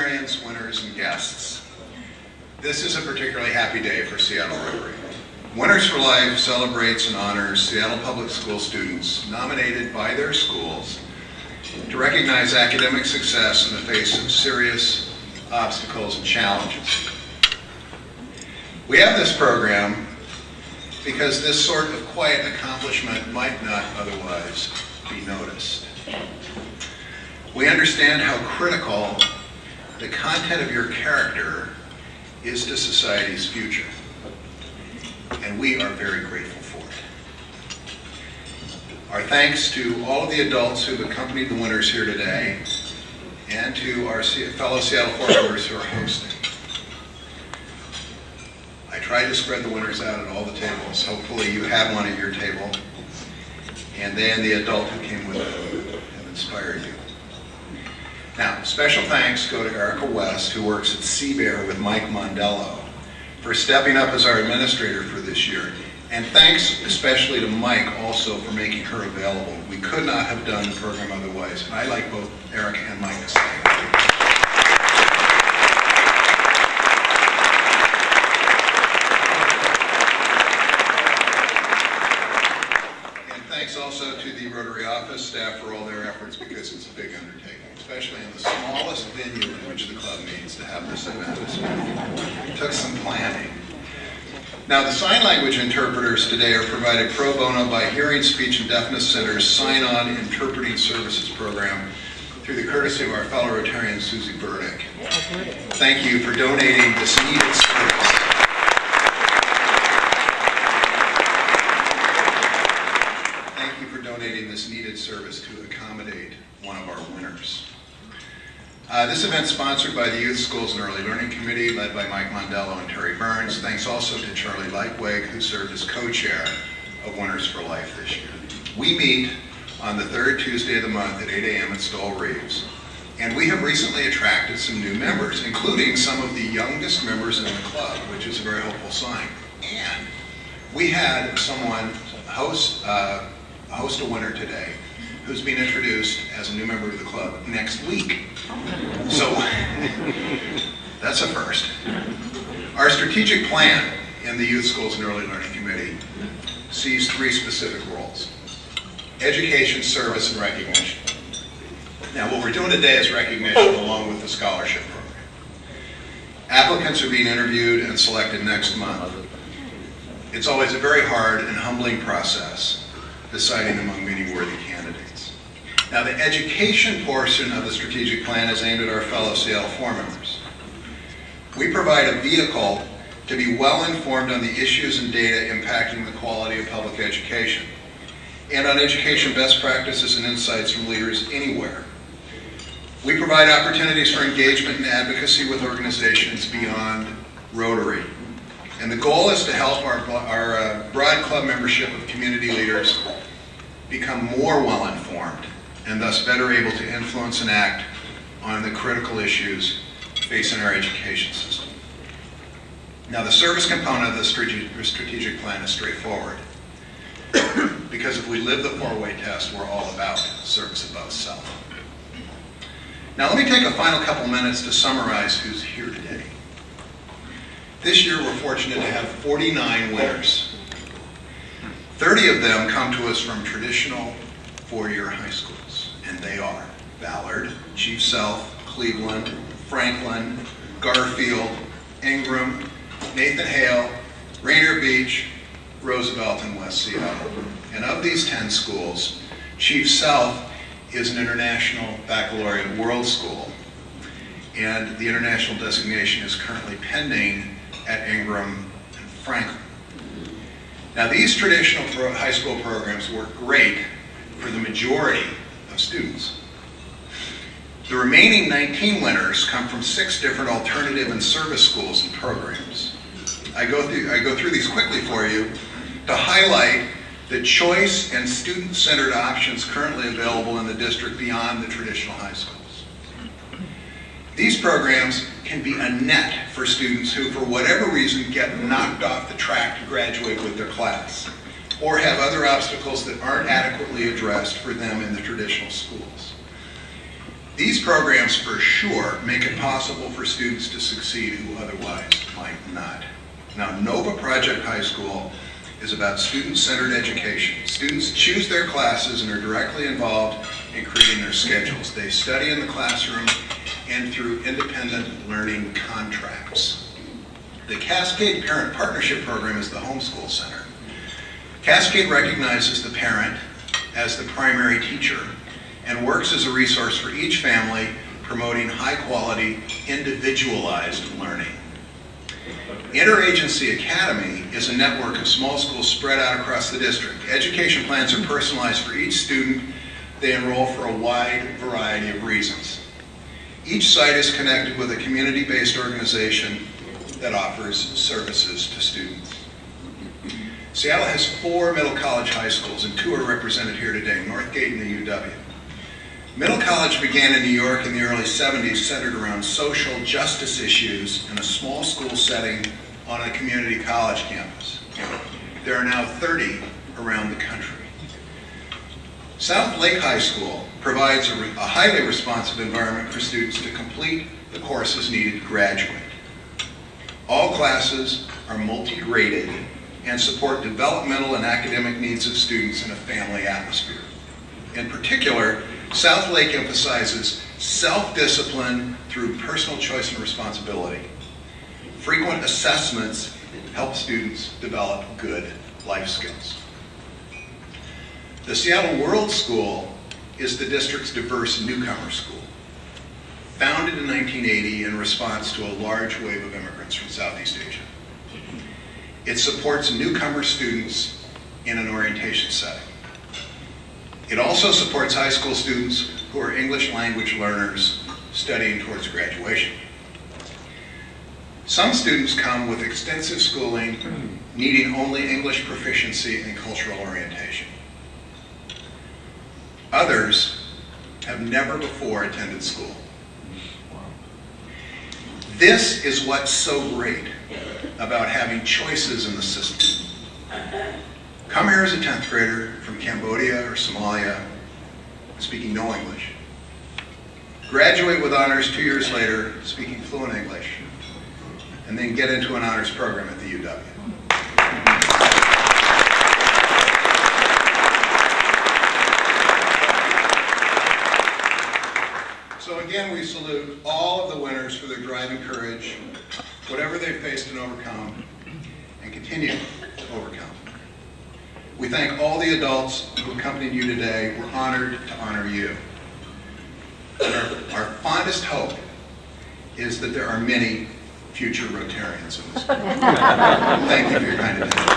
parliamentarians, winners, and guests. This is a particularly happy day for Seattle Rotary. Winners for Life celebrates and honors Seattle Public School students nominated by their schools to recognize academic success in the face of serious obstacles and challenges. We have this program because this sort of quiet accomplishment might not otherwise be noticed. We understand how critical the content of your character is to society's future, and we are very grateful for it. Our thanks to all of the adults who have accompanied the winners here today, and to our fellow Seattle Four members who are hosting. I tried to spread the winners out at all the tables. Hopefully you had one at your table, and then the adult who came with them have inspired you. Now, special thanks go to Erica West, who works at Seabear with Mike Mondello, for stepping up as our administrator for this year. And thanks especially to Mike also for making her available. We could not have done the program otherwise. And I'd like both Erica and Mike to say thank you. And thanks also to the Rotary office staff for all their efforts, because it's a big undertaking, especially in the smallest venue in which the club needs to have this event. It took some planning. Now, the sign language interpreters today are provided pro bono by Hearing, Speech, and Deafness Center's Sign-On Interpreting Services program through the courtesy of our fellow Rotarian, Susie Burdick. Thank you for donating this needed service. Thank you for donating this needed service to accommodate one of our winners. This event is sponsored by the Youth Schools and Early Learning Committee, led by Mike Mondello and Terry Burns. Thanks also to Charlie Lightweg, who served as co-chair of Winners for Life this year. We meet on the third Tuesday of the month at 8 a.m. at Stoll Reeves. And we have recently attracted some new members, including some of the youngest members in the club, which is a very hopeful sign. And we had someone host a winner today who's being introduced as a new member of the club next week. So, that's a first. Our strategic plan in the Youth Schools and Early Learning Committee sees three specific roles: education, service, and recognition. Now, what we're doing today is recognition along with the scholarship program. Applicants are being interviewed and selected next month. It's always a very hard and humbling process deciding among many worthy candidates. Now, the education portion of the strategic plan is aimed at our fellow Seattle Four members. We provide a vehicle to be well informed on the issues and data impacting the quality of public education, and on education best practices and insights from leaders anywhere. We provide opportunities for engagement and advocacy with organizations beyond Rotary. And the goal is to help our broad club membership of community leaders become more well-informed and thus better able to influence and act on the critical issues facing our education system. Now, the service component of the strategic plan is straightforward, because if we live the four-way test, we're all about service above self. Now, let me take a final couple minutes to summarize who's here today. This year, we're fortunate to have 49 winners. 30 of them come to us from traditional four-year high schools, and they are Ballard, Chief Sealth, Cleveland, Franklin, Garfield, Ingram, Nathan Hale, Rainier Beach, Roosevelt, and West Seattle. And of these 10 schools, Chief Sealth is an international baccalaureate world school, and the international designation is currently pending at Ingram and Franklin. Now, these traditional high school programs work great for the majority of students. The remaining 19 winners come from 6 different alternative and service schools and programs. I go through these quickly for you to highlight the choice and student-centered options currently available in the district beyond the traditional high schools. These programs can be a net for students who, for whatever reason, get knocked off the track to graduate with their class, or have other obstacles that aren't adequately addressed for them in the traditional schools. These programs for sure make it possible for students to succeed who otherwise might not. Now, Nova Project High School is about student-centered education. Students choose their classes and are directly involved in creating their schedules. They study in the classroom and through independent learning contracts. The Cascade Parent Partnership Program is the homeschool center. Cascade recognizes the parent as the primary teacher and works as a resource for each family, promoting high-quality, individualized learning. Interagency Academy is a network of small schools spread out across the district. Education plans are personalized for each student. They enroll for a wide variety of reasons. Each site is connected with a community-based organization that offers services to students. Seattle has 4 middle college high schools, and 2 are represented here today, Northgate and the UW. Middle college began in New York in the early 70s, centered around social justice issues in a small school setting on a community college campus. There are now 30 around the country. South Lake High School provides a highly responsive environment for students to complete the courses needed to graduate. All classes are multi-graded and support developmental and academic needs of students in a family atmosphere. In particular, South Lake emphasizes self-discipline through personal choice and responsibility. Frequent assessments help students develop good life skills. The Seattle World School is the district's diverse newcomer school. Founded in 1980 in response to a large wave of immigrants from Southeast Asia. It supports newcomer students in an orientation setting. It also supports high school students who are English language learners studying towards graduation. Some students come with extensive schooling, needing only English proficiency and cultural orientation. Others have never before attended school. This is what's so great about having choices in the system. Come here as a 10th grader from Cambodia or Somalia, speaking no English. Graduate with honors 2 years later, speaking fluent English, and then get into an honors program at the UW. So again, we salute all of the winners for their drive and courage, whatever they've faced and overcome, and continue to overcome. We thank all the adults who accompanied you today. We're honored to honor you. And our fondest hope is that there are many future Rotarians in this group. Thank you for your kind attention.